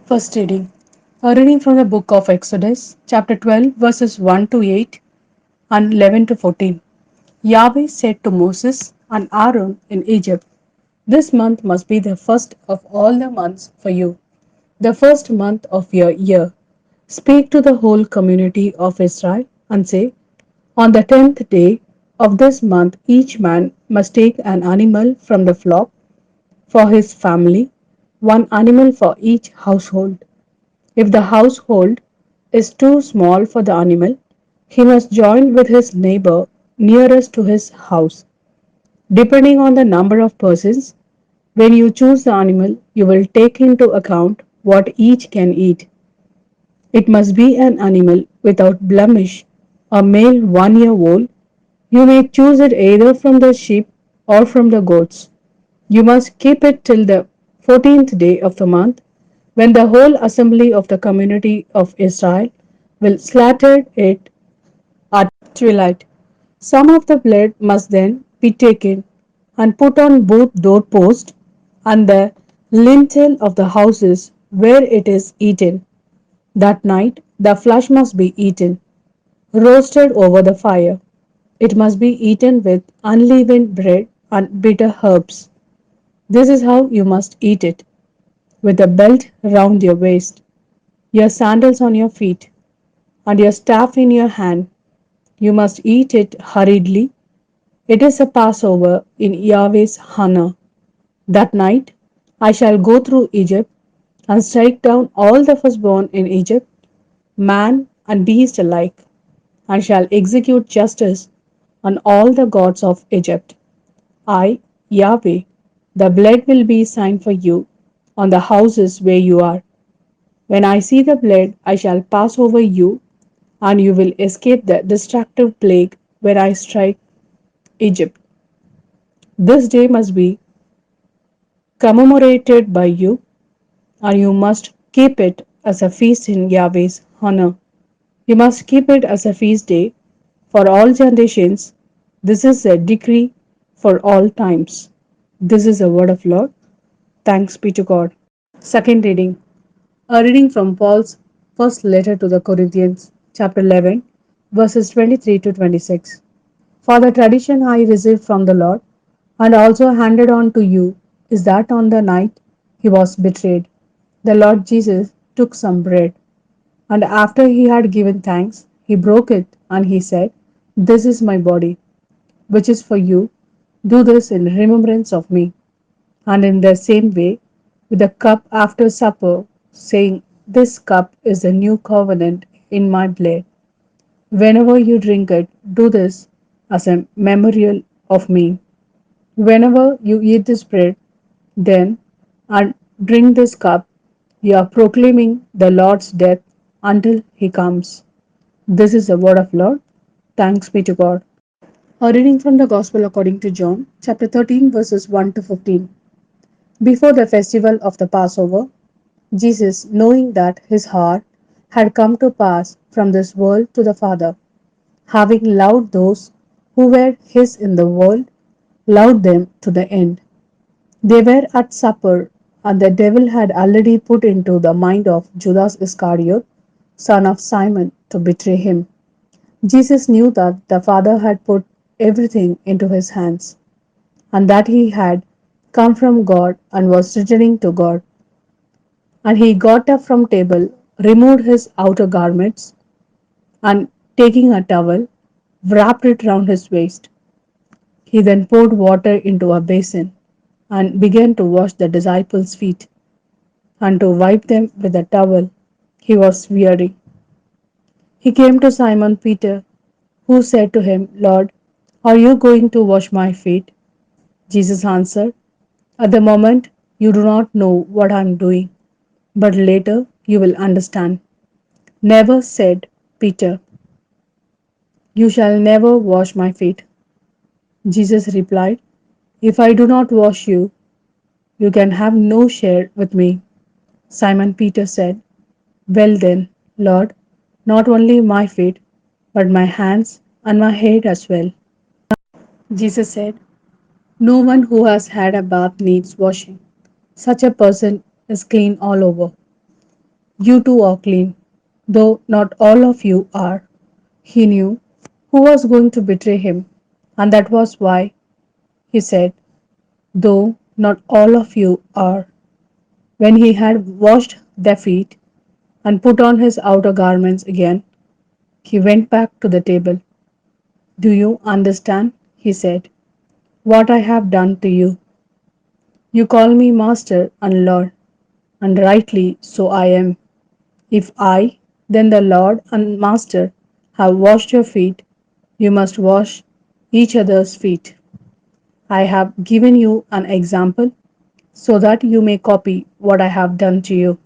First reading. A reading from the book of Exodus, chapter 12, verses 1 to 8 and 11 to 14. Yahweh said to Moses and Aaron in Egypt, "This month must be the first of all the months for you, the first month of your year. Speak to the whole community of Israel and say, on the 10th day of this month, each man must take an animal from the flock for his family, one animal for each household. If the household is too small for the animal, he must join with his neighbor nearest to his house. Depending on the number of persons, when you choose the animal, you will take into account what each can eat. It must be an animal without blemish, a male 1 year old. You may choose it either from the sheep or from the goats. You must keep it till the 14th day of the month, when the whole assembly of the community of Israel will slaughter it at twilight. Some of the blood must then be taken and put on both doorposts and the lintel of the houses where it is eaten. That night the flesh must be eaten, roasted over the fire. It must be eaten with unleavened bread and bitter herbs. This is how you must eat it, with a belt round your waist, your sandals on your feet, and your staff in your hand. You must eat it hurriedly. It is a Passover in Yahweh's honor. That night I shall go through Egypt and strike down all the firstborn in Egypt, man and beast alike, and shall execute justice on all the gods of Egypt. I, Yahweh, the blood will be a sign for you on the houses where you are. When I see the blood, I shall pass over you, and you will escape the destructive plague when I strike Egypt. This day must be commemorated by you, and you must keep it as a feast in Yahweh's honor. You must keep it as a feast day for all generations. This is a decree for all times. This is the word of Lord. Thanks be to God. Second reading. A reading from Paul's first letter to the Corinthians, chapter 11, verses 23 to 26. For the tradition I received from the Lord and also handed on to you is that on the night he was betrayed, the Lord Jesus took some bread, and after he had given thanks, he broke it and he said, "This is my body, which is for you. Do this in remembrance of me." And in the same way, with the cup after supper, saying, "This cup is the new covenant in my blood. Whenever you drink it, do this as a memorial of me." Whenever you eat this bread, then, and drink this cup, you are proclaiming the Lord's death until he comes. This is the word of Lord. Thanks be to God. A reading from the Gospel according to John, chapter 13, verses 1 to 15. Before the festival of the Passover, Jesus, knowing that his hour had come to pass from this world to the Father, having loved those who were his in the world, loved them to the end. They were at supper, and the devil had already put into the mind of Judas Iscariot, son of Simon, to betray him. Jesus knew that the Father had put everything into his hands, and that he had come from God and was returning to God. And he got up from table, removed his outer garments, and taking a towel, wrapped it round his waist. He then poured water into a basin and began to wash the disciples' feet and to wipe them with a towel he was wearing. He came to Simon Peter, who said to him, "Lord, are you going to wash my feet?" Jesus answered, "At the moment you do not know what I am doing, but later you will understand." Never said Peter, "You shall never wash my feet." Jesus replied, "If I do not wash you, you can have no share with me." Simon Peter said, "Well then, Lord, not only my feet, but my hands and my head as well." Jesus said, "No one who has had a bath needs washing. Such a person is clean all over. You too are clean, though not all of you are. He knew who was going to betray him, and that was why he said, though not all of you are. When he had washed their feet and put on his outer garments again, he went back to the table. Do you understand? He said, what I have done to you. You call me Master and Lord, and rightly so I am. If I, then the Lord and Master, have washed your feet, you must wash each other's feet. I have given you an example so that you may copy what I have done to you.